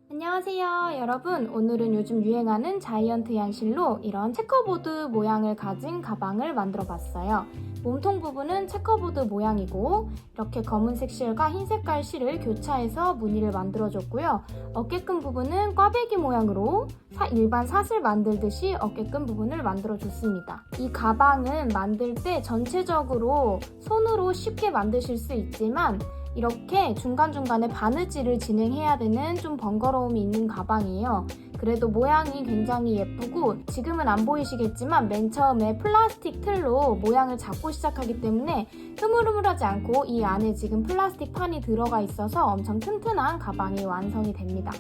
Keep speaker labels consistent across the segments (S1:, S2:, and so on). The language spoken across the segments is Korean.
S1: 안녕하세요 여러분, 오늘은 요즘 유행하는 자이언트 양실로 이런 체커보드 모양을 가진 가방을 만들어 봤어요. 몸통 부분은 체커보드 모양이고 이렇게 검은색 실과 흰색깔 실을 교차해서 무늬를 만들어줬고요. 어깨끈 부분은 꽈배기 모양으로 일반 사슬 만들듯이 어깨끈 부분을 만들어줬습니다. 이 가방은 만들 때 전체적으로 손으로 쉽게 만드실 수 있지만 이렇게 중간중간에 바느질을 진행해야 되는 좀 번거로움이 있는 가방이에요. 그래도 모양이 굉장히 예쁘고 지금은 안 보이시겠지만 맨 처음에 플라스틱 틀로 모양을 잡고 시작하기 때문에 흐물흐물하지 않고 이 안에 지금 플라스틱 판이 들어가 있어서 엄청 튼튼한 가방이 완성이 됩니다.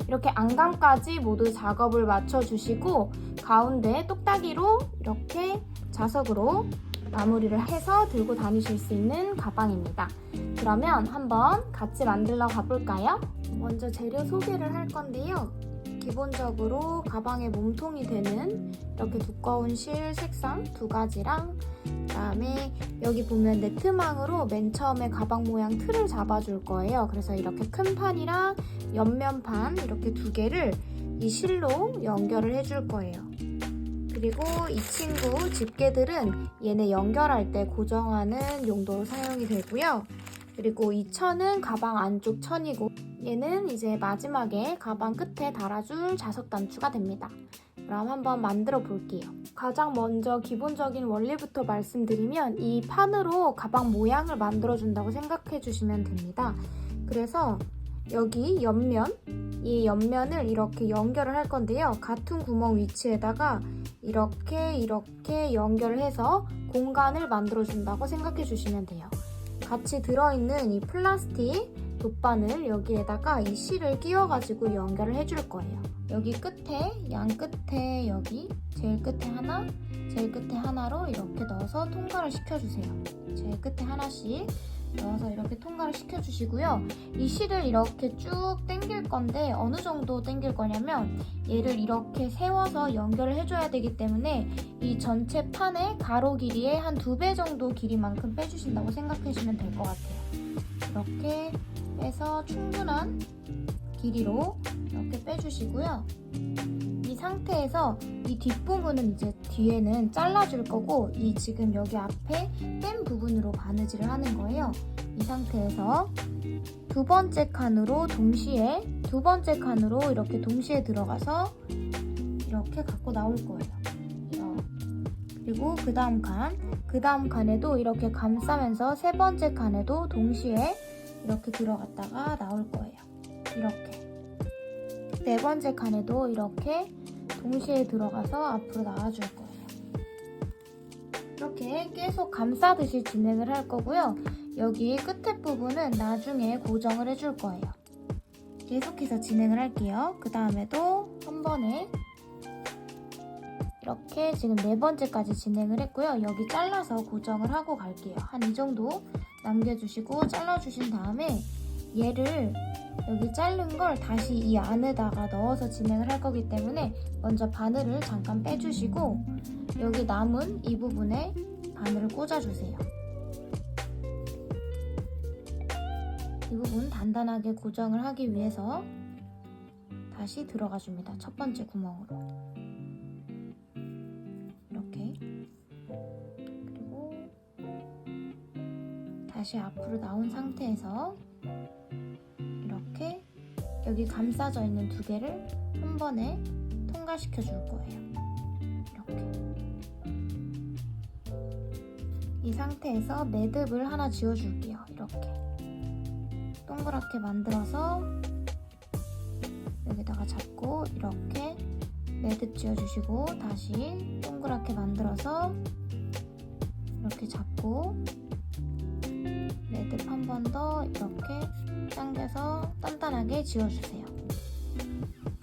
S1: 이렇게 안감까지 모두 작업을 맞춰주시고 가운데 똑딱이로 이렇게 자석으로 마무리를 해서 들고 다니실 수 있는 가방입니다. 그러면 한번 같이 만들러 가볼까요? 먼저 재료 소개를 할 건데요. 기본적으로 가방의 몸통이 되는 이렇게 두꺼운 실 색상 2가지랑 그다음에 여기 보면 네트망으로 맨 처음에 가방 모양 틀을 잡아줄 거예요. 그래서 이렇게 큰 판이랑 옆면판 이렇게 2개를 이 실로 연결을 해줄 거예요. 그리고 이 친구 집게들은 얘네 연결할 때 고정하는 용도로 사용이 되고요. 그리고 이 천은 가방 안쪽 천이고 얘는 이제 마지막에 가방 끝에 달아줄 자석 단추가 됩니다. 그럼 한번 만들어 볼게요. 가장 먼저 기본적인 원리부터 말씀드리면 이 판으로 가방 모양을 만들어 준다고 생각해 주시면 됩니다. 그래서 여기 옆면, 이 옆면을 이렇게 연결을 할 건데요. 같은 구멍 위치에다가 이렇게 연결을 해서 공간을 만들어 준다고 생각해 주시면 돼요. 같이 들어있는 이 플라스틱 돗바늘 여기에다가 이 실을 끼워가지고 연결을 해줄 거예요. 여기 끝에, 양 끝에 여기 제일 끝에 하나, 제일 끝에 하나로 이렇게 넣어서 통과를 시켜주세요. 제일 끝에 하나씩 넣어서 이렇게 통과를 시켜주시고요. 이 실을 이렇게 쭉 당길 건데 어느 정도 당길 거냐면 얘를 이렇게 세워서 연결을 해줘야 되기 때문에 이 전체 판의 가로 길이의 한 2배 정도 길이만큼 빼주신다고 생각하시면 될 것 같아요. 이렇게 빼서 충분한 길이로 이렇게 빼주시고요. 이 상태에서 이 뒷부분은 이제 뒤에는 잘라줄 거고 이 지금 여기 앞에 뺀 부분으로 바느질을 하는 거예요. 이 상태에서 두 번째 칸으로 이렇게 동시에 들어가서 이렇게 갖고 나올 거예요. 그리고 그 다음 칸에도 이렇게 감싸면서 세 번째 칸에도 동시에 이렇게 들어갔다가 나올 거예요. 이렇게 네 번째 칸에도 이렇게 동시에 들어가서 앞으로 나와줄 거예요. 이렇게 계속 감싸듯이 진행을 할 거고요. 여기 끝에 부분은 나중에 고정을 해줄 거예요. 계속해서 진행을 할게요. 그 다음에도 한 번에 이렇게 지금 4번째까지 진행을 했고요. 여기 잘라서 고정을 하고 갈게요. 한 이 정도 남겨주시고 잘라주신 다음에 얘를 여기 자른 걸 다시 이 안에다가 넣어서 진행을 할 거기 때문에 먼저 바늘을 잠깐 빼주시고 여기 남은 이 부분에 바늘을 꽂아주세요. 이 부분 단단하게 고정을 하기 위해서 다시 들어가 줍니다. 첫 번째 구멍으로 이렇게 그리고 다시 앞으로 나온 상태에서 이렇게 여기 감싸져 있는 2개를 한 번에 통과시켜 줄 거예요. 이렇게 이 상태에서 매듭을 하나 지어 줄게요. 이렇게 동그랗게 만들어서 여기다가 잡고 이렇게 매듭 지어 주시고 다시 동그랗게 만들어서 이렇게 잡고 매듭 한 번 더 이렇게 당겨서 단단하게 지어주세요.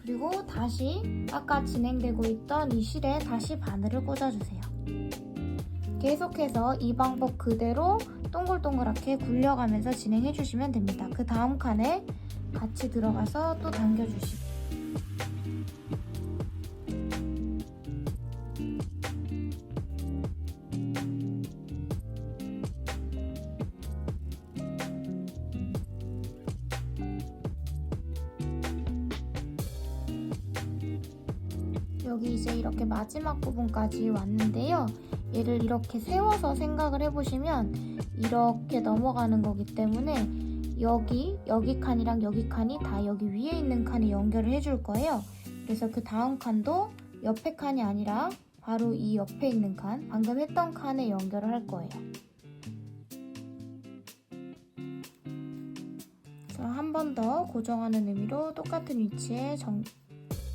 S1: 그리고 다시 아까 진행되고 있던 이 실에 다시 바늘을 꽂아주세요. 계속해서 이 방법 그대로 동글동글하게 굴려가면서 진행해주시면 됩니다. 그 다음 칸에 같이 들어가서 또 당겨주시고 여기 이제 이렇게 마지막 부분까지 왔는데요. 얘를 이렇게 세워서 생각을 해보시면 이렇게 넘어가는 거기 때문에 여기 칸이랑 여기 칸이 다 여기 위에 있는 칸에 연결을 해줄 거예요. 그래서 그 다음 칸도 옆에 칸이 아니라 바로 이 옆에 있는 칸, 방금 했던 칸에 연결을 할 거예요. 그래서 한 번 더 고정하는 의미로 똑같은 위치에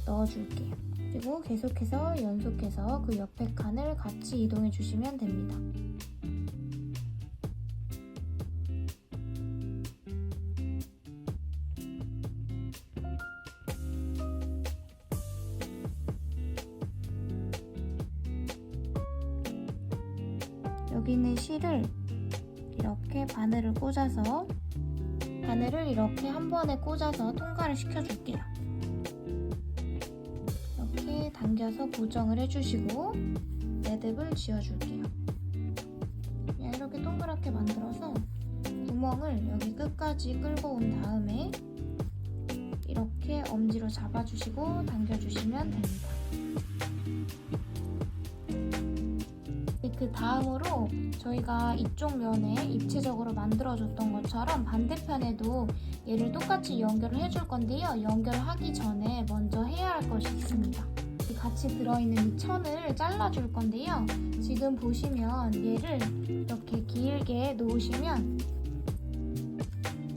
S1: 넣어줄게요. 그리고 계속해서 연속해서 그 옆에 칸을 같이 이동해 주시면 됩니다. 여기 있는 실을 이렇게 바늘을 꽂아서 바늘을 이렇게 한 번에 꽂아서 통과를 시켜줄게요. 이렇게 당겨서 고정을 해주시고 매듭을 지어줄게요. 그냥 이렇게 동그랗게 만들어서 구멍을 여기 끝까지 끌고 온 다음에 이렇게 엄지로 잡아주시고 당겨주시면 됩니다. 그 다음으로 저희가 이쪽 면에 입체적으로 만들어줬던 것처럼 반대편에도 얘를 똑같이 연결을 해줄 건데요. 연결하기 전에 먼저 해야 할 것이 있습니다. 같이 들어있는 이 천을 잘라줄 건데요. 지금 보시면 얘를 이렇게 길게 놓으시면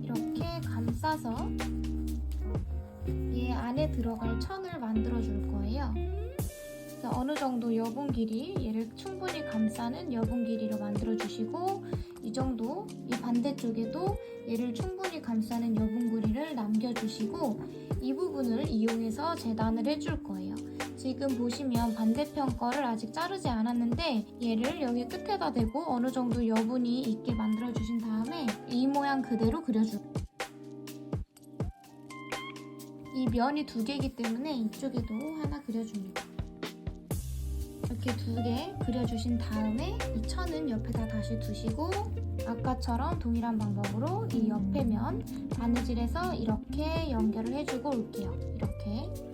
S1: 이렇게 감싸서 얘 안에 들어갈 천을 만들어줄 거예요. 어느 정도 여분 길이, 얘를 충분히 감싸는 여분 길이로 만들어주시고 이 정도, 이 반대쪽에도 얘를 충분히 감싸는 여분 길이를 남겨주시고 이 부분을 이용해서 재단을 해줄 거예요. 지금 보시면 반대편 거를 아직 자르지 않았는데 얘를 여기 끝에다 대고 어느 정도 여분이 있게 만들어주신 다음에 이 모양 그대로 그려줄게요. 이 면이 두 개이기 때문에 이쪽에도 하나 그려줍니다. 이렇게 두 개 그려주신 다음에 이 천은 옆에다 다시 두시고 아까처럼 동일한 방법으로 이 옆에 면 바느질해서 이렇게 연결을 해주고 올게요.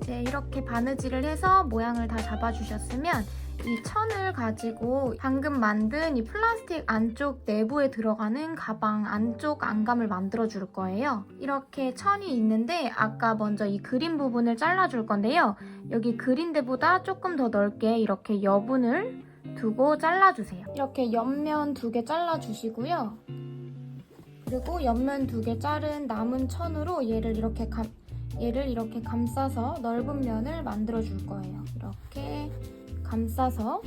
S1: 이렇게 바느질을 해서 모양을 다 잡아주셨으면 이 천을 가지고 방금 만든 이 플라스틱 안쪽 내부에 들어가는 가방 안쪽 안감을 만들어 줄 거예요. 이렇게 천이 있는데 아까 먼저 이 그린 부분을 잘라줄 건데요. 여기 그린 데보다 조금 더 넓게 이렇게 여분을 두고 잘라주세요. 이렇게 옆면 2개 잘라주시고요. 그리고 옆면 2개 자른 남은 천으로 얘를 이렇게 감싸서 넓은 면을 만들어 줄 거예요. 이렇게 감싸서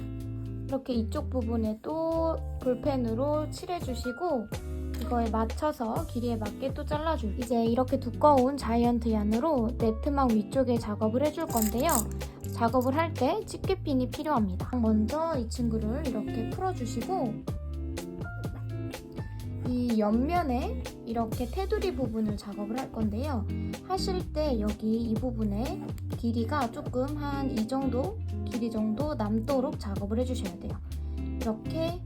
S1: 이렇게 이쪽 부분에 또 볼펜으로 칠해주시고 이거에 맞춰서 길이에 맞게 또 잘라줄게요. 이제 이렇게 두꺼운 자이언트 얀으로 네트망 위쪽에 작업을 해줄 건데요. 작업을 할 때 집게핀이 필요합니다. 먼저 이 친구를 이렇게 풀어주시고 이 옆면에 이렇게 테두리 부분을 작업을 할 건데요. 하실 때 여기 이 부분에 길이가 조금 한 이 정도 길이 정도 남도록 작업을 해주셔야 돼요. 이렇게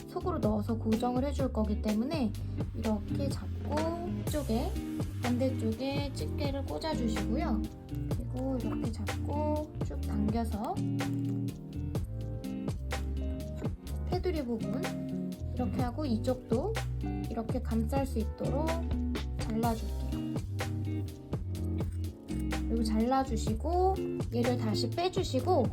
S1: 속으로 넣어서 고정을 해줄 거기 때문에 이렇게 잡고 반대쪽에 집게를 꽂아주시고요. 그리고 이렇게 잡고 쭉 당겨서 테두리 부분 이렇게 하고 이쪽도 이렇게 감쌀 수 있도록 잘라줄게요. 그리고 잘라주시고 얘를 다시 빼주시고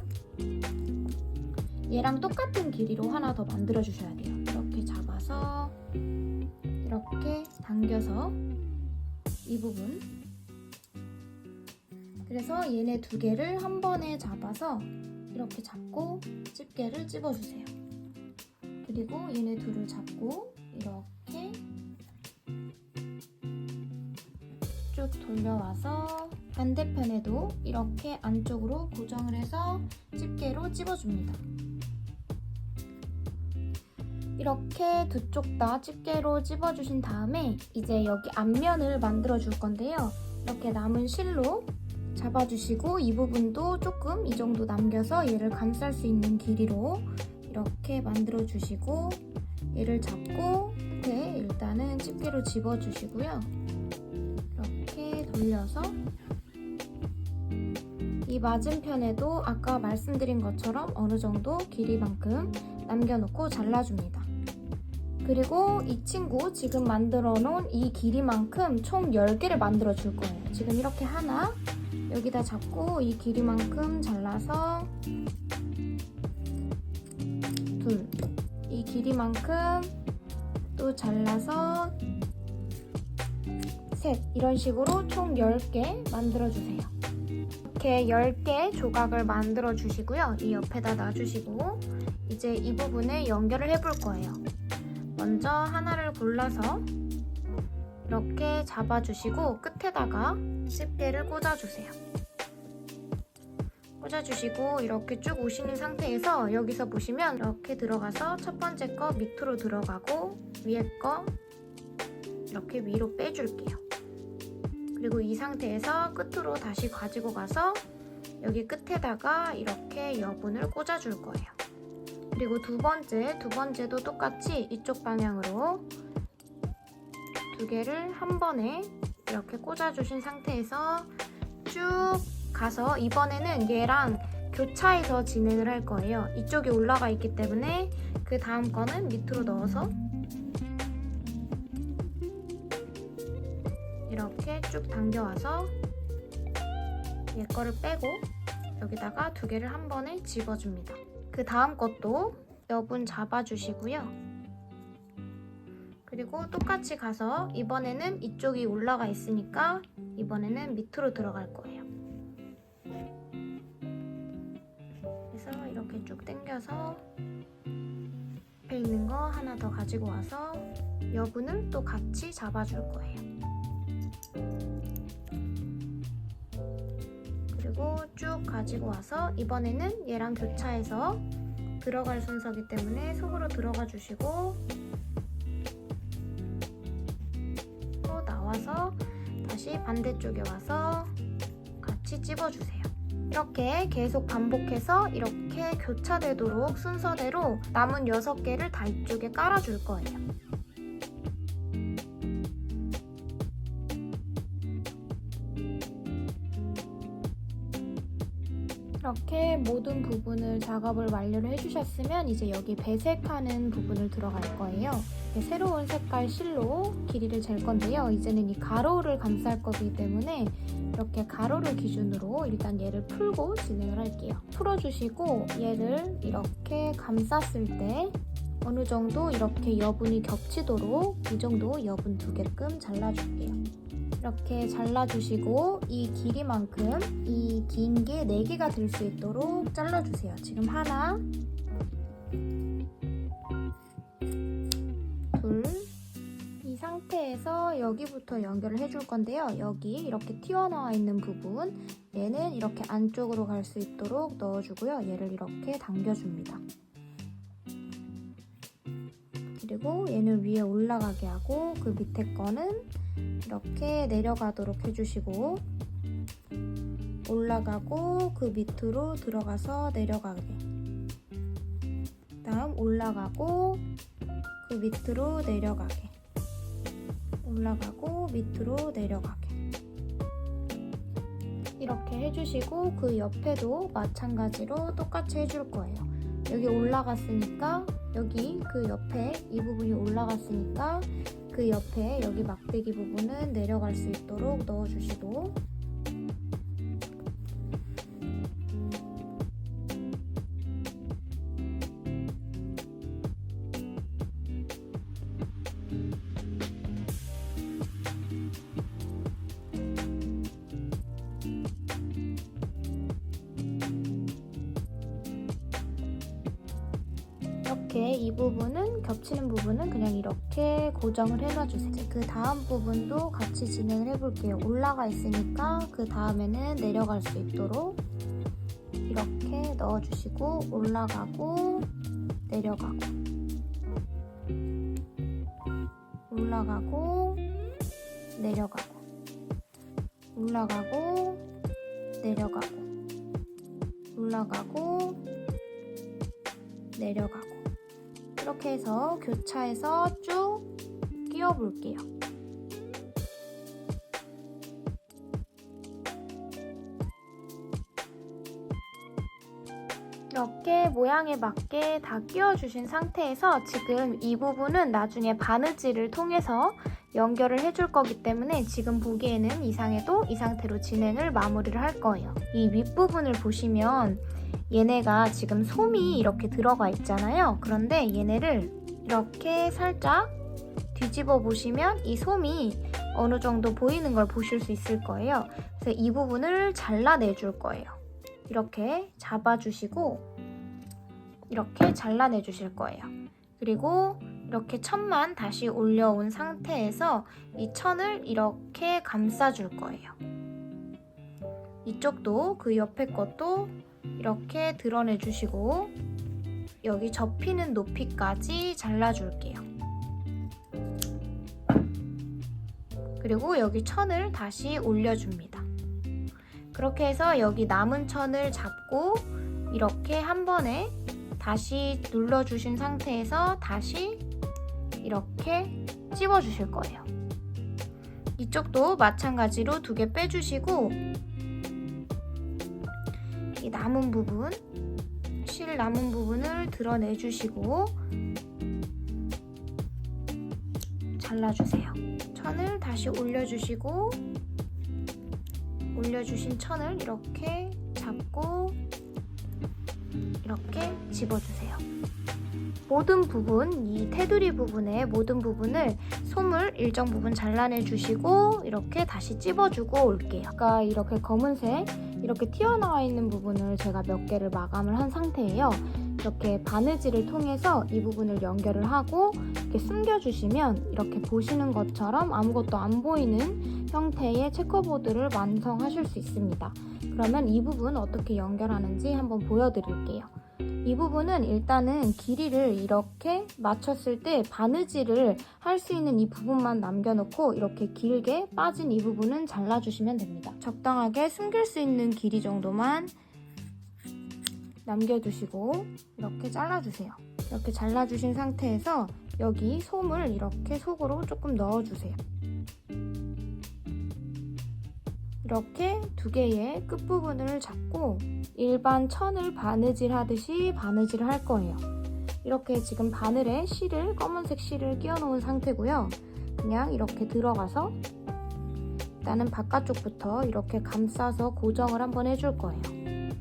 S1: 얘랑 똑같은 길이로 하나 더 만들어 주셔야 돼요. 이렇게 잡아서 이렇게 당겨서 이 부분 그래서 얘네 2개를 한 번에 잡아서 이렇게 잡고 집게를 찝어주세요. 그리고 얘네 둘을 잡고 이렇게 쭉 돌려와서 반대편에도 이렇게 안쪽으로 고정을 해서 집게로 찝어줍니다. 이렇게 두 쪽 다 집게로 찝어주신 다음에 이제 여기 앞면을 만들어 줄 건데요. 이렇게 남은 실로 잡아주시고 이 부분도 조금 이 정도 남겨서 얘를 감쌀 수 있는 길이로 이렇게 만들어 주시고 얘를 잡고 끝에 일단은 집게로 집어주시고요. 이렇게 돌려서 이 맞은편에도 아까 말씀드린 것처럼 어느 정도 길이만큼 남겨놓고 잘라줍니다. 그리고 이 친구 지금 만들어 놓은 이 길이만큼 총 10개를 만들어 줄 거예요. 지금 이렇게 하나 여기다 잡고 이 길이만큼 잘라서 둘, 이 길이만큼 또 잘라서 셋, 이런 식으로 총 10개 만들어 주세요. 이렇게 10개 조각을 만들어 주시고요. 이 옆에다 놔주시고 이제 이 부분에 연결을 해볼 거예요. 먼저 하나를 골라서 이렇게 잡아주시고 끝에다가 집게를 꽂아주세요. 꽂아주시고 이렇게 쭉 오시는 상태에서 여기서 보시면 이렇게 들어가서 첫 번째 거 밑으로 들어가고 위에 거 이렇게 위로 빼줄게요. 그리고 이 상태에서 끝으로 다시 가지고 가서 여기 끝에다가 이렇게 여분을 꽂아줄 거예요. 그리고 두 번째도 똑같이 이쪽 방향으로 두 개를 한 번에 이렇게 꽂아주신 상태에서 쭉 가서 이번에는 얘랑 교차해서 진행을 할 거예요. 이쪽이 올라가 있기 때문에 그 다음 거는 밑으로 넣어서 이렇게 쭉 당겨와서 얘 거를 빼고 여기다가 두 개를 한 번에 집어줍니다. 그 다음 것도 여분 잡아주시고요. 그리고 똑같이 가서 이번에는 이쪽이 올라가 있으니까 이번에는 밑으로 들어갈 거예요. 그래서 이렇게 쭉 당겨서 옆에 있는 거 하나 더 가지고 와서 여분을 또 같이 잡아줄 거예요. 그리고 쭉 가지고 와서 이번에는 얘랑 교차해서 들어갈 순서이기 때문에 속으로 들어가 주시고 또 나와서 다시 반대쪽에 와서 같이 찝어주세요. 이렇게 계속 반복해서 이렇게 교차되도록 순서대로 남은 6개를 다 이쪽에 깔아줄 거예요. 이렇게 모든 부분을 작업을 완료를 해주셨으면 이제 여기 배색하는 부분을 들어갈 거예요. 새로운 색깔 실로 길이를 잴 건데요. 이제는 이 가로를 감쌀 거기 때문에 이렇게 가로를 기준으로 일단 얘를 풀고 진행을 할게요. 풀어주시고 얘를 이렇게 감쌌을 때 어느 정도 이렇게 여분이 겹치도록 이 정도 여분 2개끔 잘라줄게요. 이렇게 잘라주시고 이 길이만큼 이 긴 게 4개가 될 수 있도록 잘라주세요. 지금 하나, 둘, 이 상태에서 여기부터 연결을 해줄 건데요. 여기 이렇게 튀어나와 있는 부분 얘는 이렇게 안쪽으로 갈 수 있도록 넣어주고요. 얘를 이렇게 당겨줍니다. 그리고 얘는 위에 올라가게 하고 그 밑에 거는 이렇게 내려가도록 해주시고 올라가고 그 밑으로 들어가서 내려가게, 다음 올라가고 그 밑으로 내려가게, 올라가고 밑으로 내려가게 이렇게 해주시고 그 옆에도 마찬가지로 똑같이 해줄 거예요. 여기 올라갔으니까 여기 그 옆에 이 부분이 올라갔으니까 그 옆에 여기 막대기 부분은 내려갈 수 있도록 넣어주시고 이렇게 이 부분은 겹치는 부분은 그냥 이렇게 고정을 해놔주세요. 그 다음 부분도 같이 진행을 해볼게요. 올라가 있으니까 그 다음에는 내려갈 수 있도록 이렇게 넣어주시고 올라가고 내려가고 올라가고 내려가고 올라가고 내려가고 올라가고 내려가고 이렇게 해서 교차해서 쭉 끼워 볼게요. 이렇게 모양에 맞게 다 끼워주신 상태에서 지금 이 부분은 나중에 바느질을 통해서 연결을 해줄 거기 때문에 지금 보기에는 이상해도 이 상태로 진행을 마무리를 할 거예요. 이 윗부분을 보시면 얘네가 지금 솜이 이렇게 들어가 있잖아요. 그런데 얘네를 이렇게 살짝 뒤집어 보시면 이 솜이 어느 정도 보이는 걸 보실 수 있을 거예요. 그래서 이 부분을 잘라내 줄 거예요. 이렇게 잡아주시고 이렇게 잘라내 주실 거예요. 그리고 이렇게 천만 다시 올려온 상태에서 이 천을 이렇게 감싸줄 거예요. 이쪽도 그 옆에 것도 이렇게 드러내 주시고 여기 접히는 높이까지 잘라줄게요. 그리고 여기 천을 다시 올려줍니다. 그렇게 해서 여기 남은 천을 잡고 이렇게 한 번에 다시 눌러주신 상태에서 다시 이렇게 찝어주실 거예요. 이쪽도 마찬가지로 2개 빼주시고 이 남은 부분, 실 남은 부분을 드러내주시고 잘라주세요. 천을 다시 올려주시고 올려주신 천을 이렇게 잡고 이렇게 집어주세요. 모든 부분, 이 테두리 부분의 모든 부분을 솜을 일정 부분 잘라내주시고 이렇게 다시 찝어주고 올게요. 아까 이렇게 검은색 이렇게 튀어나와 있는 부분을 제가 몇 개를 마감을 한 상태예요. 이렇게 바느질을 통해서 이 부분을 연결을 하고 이렇게 숨겨주시면 이렇게 보시는 것처럼 아무것도 안 보이는 형태의 체커보드를 완성하실 수 있습니다. 그러면 이 부분 어떻게 연결하는지 한번 보여드릴게요. 이 부분은 일단은 길이를 이렇게 맞췄을 때 바느질을 할 수 있는 이 부분만 남겨놓고 이렇게 길게 빠진 이 부분은 잘라주시면 됩니다. 적당하게 숨길 수 있는 길이 정도만 남겨두시고 이렇게 잘라주세요. 이렇게 잘라주신 상태에서 여기 솜을 이렇게 속으로 조금 넣어주세요. 이렇게 2개의 끝부분을 잡고 일반 천을 바느질 하듯이 바느질을 할 거예요. 이렇게 지금 바늘에 실을, 검은색 실을 끼워 놓은 상태고요. 그냥 이렇게 들어가서 일단은 바깥쪽부터 이렇게 감싸서 고정을 한번 해줄 거예요.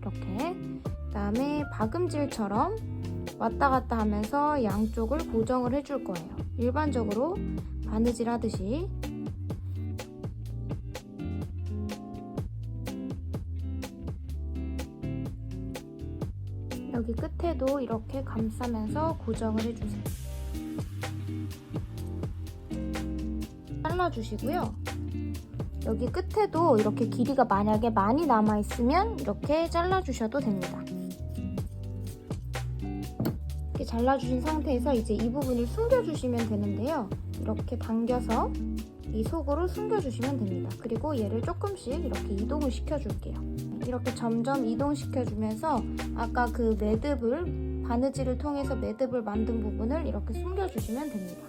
S1: 이렇게. 그다음에 박음질처럼 왔다 갔다 하면서 양쪽을 고정을 해줄 거예요. 일반적으로 바느질 하듯이. 여기 끝에도 이렇게 감싸면서 고정을 해주세요. 잘라주시고요. 여기 끝에도 이렇게 길이가 만약에 많이 남아있으면 이렇게 잘라주셔도 됩니다. 이렇게 잘라주신 상태에서 이제 이 부분을 숨겨주시면 되는데요. 이렇게 당겨서 이 속으로 숨겨주시면 됩니다. 그리고 얘를 조금씩 이렇게 이동을 시켜줄게요. 이렇게 점점 이동시켜주면서 아까 그 매듭을, 바느질을 통해서 매듭을 만든 부분을 이렇게 숨겨주시면 됩니다.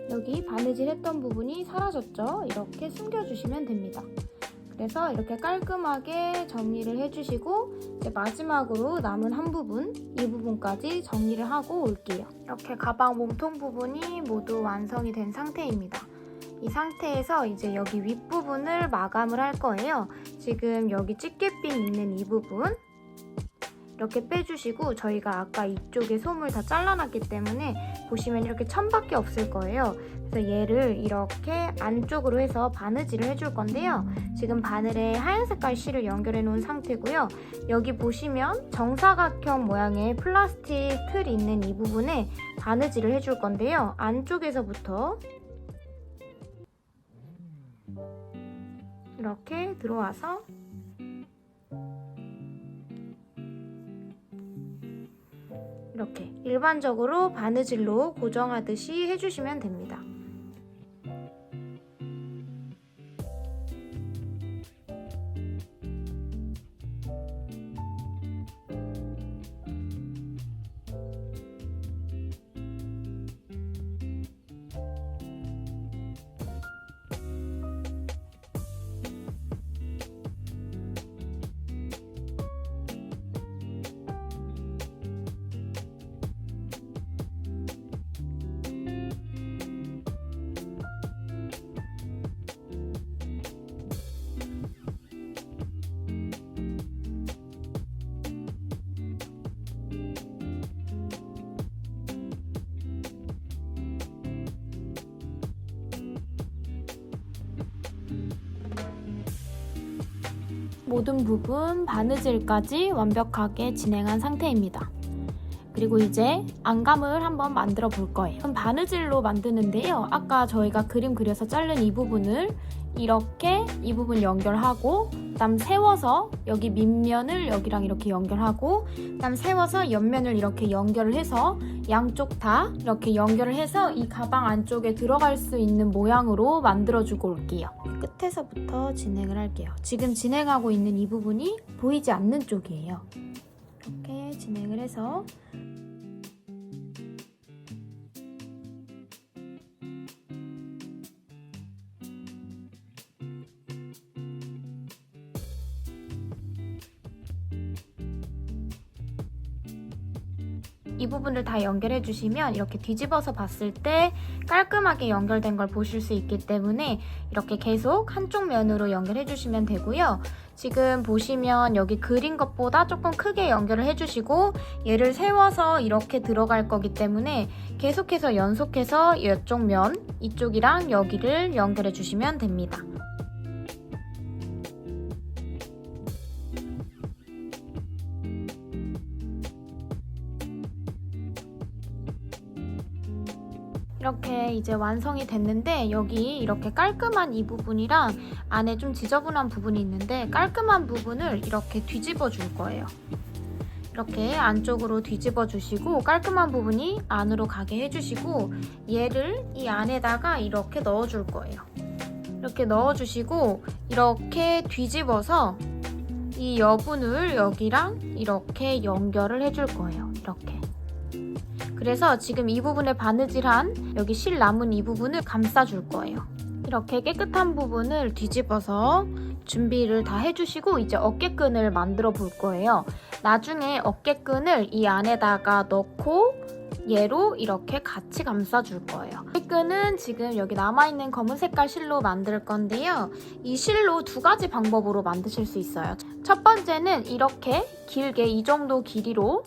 S1: 여기 바느질 했던 부분이 사라졌죠? 이렇게 숨겨주시면 됩니다. 그래서 이렇게 깔끔하게 정리를 해주시고 이제 마지막으로 남은 한 부분, 이 부분까지 정리를 하고 올게요. 이렇게 가방 몸통 부분이 모두 완성이 된 상태입니다. 이 상태에서 이제 여기 윗부분을 마감을 할 거예요. 지금 여기 집게핀 있는 이 부분 이렇게 빼주시고 저희가 아까 이쪽에 솜을 다 잘라놨기 때문에 보시면 이렇게 천밖에 없을 거예요. 그래서 얘를 이렇게 안쪽으로 해서 바느질을 해줄 건데요. 지금 바늘에 하얀 색깔 실을 연결해 놓은 상태고요. 여기 보시면 정사각형 모양의 플라스틱 틀이 있는 이 부분에 바느질을 해줄 건데요. 안쪽에서부터 이렇게 들어와서 이렇게 일반적으로 바느질로 고정하듯이 해주시면 됩니다. 모든 부분 바느질까지 완벽하게 진행한 상태입니다. 그리고 이제 안감을 한번 만들어 볼 거예요. 바느질로 만드는데요. 아까 저희가 그림 그려서 자른 이 부분을 이렇게 이 부분 연결하고, 그다음 세워서 여기 밑면을 여기랑 이렇게 연결하고, 그다음 세워서 옆면을 이렇게 연결을 해서 양쪽 다 이렇게 연결을 해서 이 가방 안쪽에 들어갈 수 있는 모양으로 만들어주고 올게요. 끝에서부터 진행을 할게요. 지금 진행하고 있는 이 부분이 보이지 않는 쪽이에요. 이렇게 진행을 해서 이 부분을 다 연결해 주시면 이렇게 뒤집어서 봤을 때 깔끔하게 연결된 걸 보실 수 있기 때문에 이렇게 계속 한쪽 면으로 연결해 주시면 되고요. 지금 보시면 여기 그린 것보다 조금 크게 연결을 해주시고, 얘를 세워서 이렇게 들어갈 거기 때문에 계속해서 연속해서 이쪽 면, 이쪽이랑 여기를 연결해 주시면 됩니다. 이렇게 이제 완성이 됐는데, 여기 이렇게 깔끔한 이 부분이랑 안에 좀 지저분한 부분이 있는데, 깔끔한 부분을 이렇게 뒤집어 줄 거예요. 이렇게 안쪽으로 뒤집어 주시고 깔끔한 부분이 안으로 가게 해주시고, 얘를 이 안에다가 이렇게 넣어 줄 거예요. 이렇게 넣어 주시고 이렇게 뒤집어서 이 여분을 여기랑 이렇게 연결을 해줄 거예요. 이렇게. 그래서 지금 이 부분에 바느질한 여기 실 남은 이 부분을 감싸줄 거예요. 이렇게 깨끗한 부분을 뒤집어서 준비를 다 해주시고 이제 어깨끈을 만들어 볼 거예요. 나중에 어깨끈을 이 안에다가 넣고 얘로 이렇게 같이 감싸줄 거예요. 어깨끈은 지금 여기 남아있는 검은 색깔 실로 만들 건데요. 이 실로 두 가지 방법으로 만드실 수 있어요. 첫 번째는 이렇게 길게 이 정도 길이로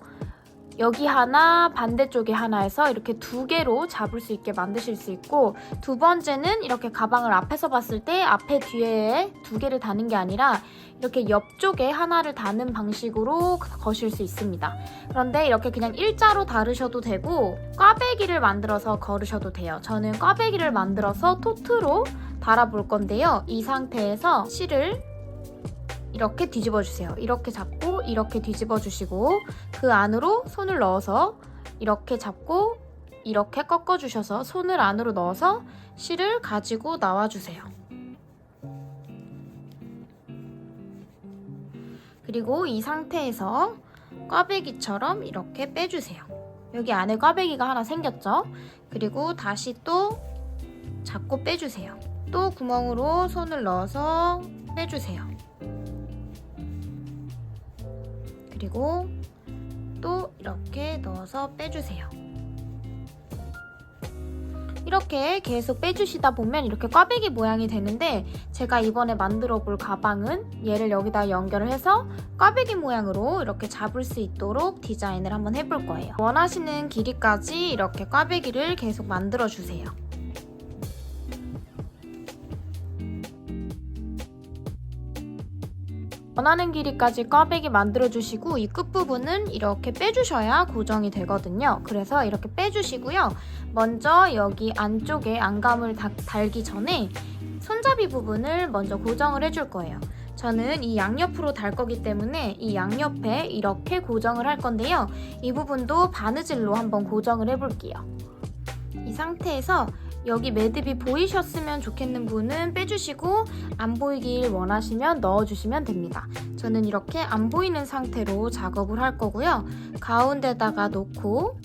S1: 여기 하나, 반대쪽에 하나 해서 이렇게 두 개로 잡을 수 있게 만드실 수 있고, 두 번째는 이렇게 가방을 앞에서 봤을 때 앞에 뒤에 두 개를 다는 게 아니라 이렇게 옆쪽에 하나를 다는 방식으로 거실 수 있습니다. 그런데 이렇게 그냥 일자로 다르셔도 되고 꽈배기를 만들어서 걸으셔도 돼요. 저는 꽈배기를 만들어서 토트로 달아볼 건데요. 이 상태에서 실을 이렇게 뒤집어 주세요. 이렇게 잡고 이렇게 뒤집어 주시고 그 안으로 손을 넣어서 이렇게 잡고 이렇게 꺾어 주셔서 손을 안으로 넣어서 실을 가지고 나와 주세요. 그리고 이 상태에서 꽈배기처럼 이렇게 빼주세요. 여기 안에 꽈배기가 하나 생겼죠? 그리고 다시 또 잡고 빼주세요. 또 구멍으로 손을 넣어서 빼주세요. 그리고 또 이렇게 넣어서 빼주세요. 이렇게 계속 빼주시다 보면 이렇게 꽈배기 모양이 되는데, 제가 이번에 만들어 볼 가방은 얘를 여기다 연결을 해서 꽈배기 모양으로 이렇게 잡을 수 있도록 디자인을 한번 해볼 거예요. 원하시는 길이까지 이렇게 꽈배기를 계속 만들어 주세요. 원하는 길이까지 꽈배기 만들어주시고 이 끝부분은 이렇게 빼주셔야 고정이 되거든요. 그래서 이렇게 빼주시고요. 먼저 여기 안쪽에 안감을 달기 전에 손잡이 부분을 먼저 고정을 해줄 거예요. 저는 이 양옆으로 달 거기 때문에 이 양옆에 이렇게 고정을 할 건데요. 이 부분도 바느질로 한번 고정을 해볼게요. 이 상태에서 여기 매듭이 보이셨으면 좋겠는 분은 빼주시고 안 보이길 원하시면 넣어주시면 됩니다. 저는 이렇게 안 보이는 상태로 작업을 할 거고요. 가운데다가 놓고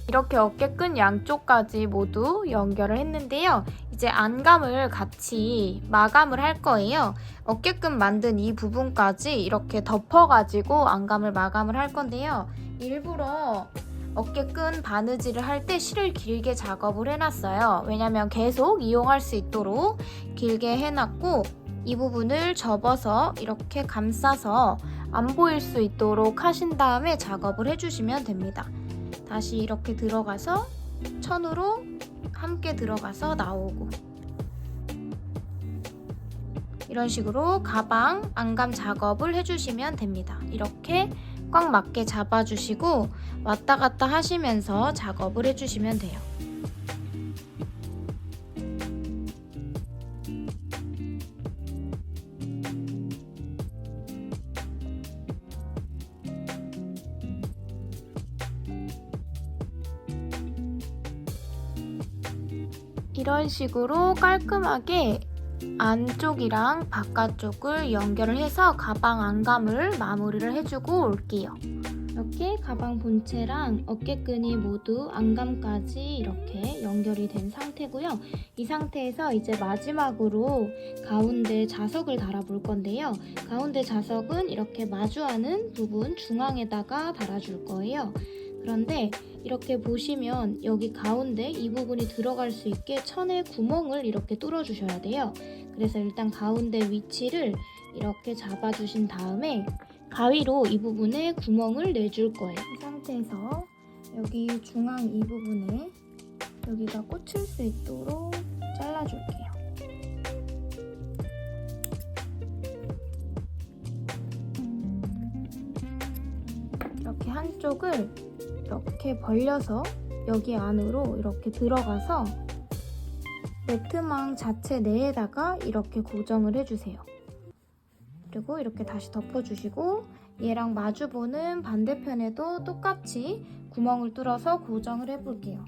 S1: 이렇게 어깨끈 양쪽까지 모두 연결을 했는데요. 이제 안감을 같이 마감을 할 거예요. 어깨끈 만든 이 부분까지 이렇게 덮어가지고 안감을 마감을 할 건데요. 일부러 어깨끈 바느질을 할 때 실을 길게 작업을 해놨어요. 왜냐면 계속 이용할 수 있도록 길게 해놨고, 이 부분을 접어서 이렇게 감싸서 안 보일 수 있도록 하신 다음에 작업을 해주시면 됩니다. 다시 이렇게 들어가서 천으로 함께 들어가서 나오고, 이런 식으로 가방 안감 작업을 해주시면 됩니다. 이렇게 꽉 맞게 잡아주시고 왔다 갔다 하시면서 작업을 해주시면 돼요. 이런 식으로 깔끔하게 안쪽이랑 바깥쪽을 연결을 해서 가방 안감을 마무리를 해주고 올게요. 이렇게 가방 본체랑 어깨끈이 모두 안감까지 이렇게 연결이 된 상태고요. 이 상태에서 이제 마지막으로 가운데 자석을 달아볼 건데요. 가운데 자석은 이렇게 마주하는 부분 중앙에다가 달아줄 거예요. 그런데 이렇게 보시면 여기 가운데 이 부분이 들어갈 수 있게 천에 구멍을 이렇게 뚫어주셔야 돼요. 그래서 일단 가운데 위치를 이렇게 잡아주신 다음에 가위로 이 부분에 구멍을 내줄 거예요. 이 상태에서 여기 중앙 이 부분에 여기가 꽂힐 수 있도록 잘라줄게요. 이렇게 한쪽을 이렇게 벌려서 여기 안으로 이렇게 들어가서 매트망 자체 내에다가 이렇게 고정을 해주세요. 그리고 이렇게 다시 덮어주시고 얘랑 마주보는 반대편에도 똑같이 구멍을 뚫어서 고정을 해볼게요.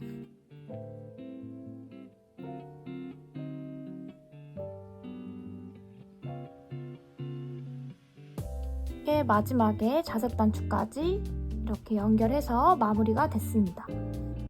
S1: 마지막에 자석 단추까지 이렇게 연결해서 마무리가 됐습니다.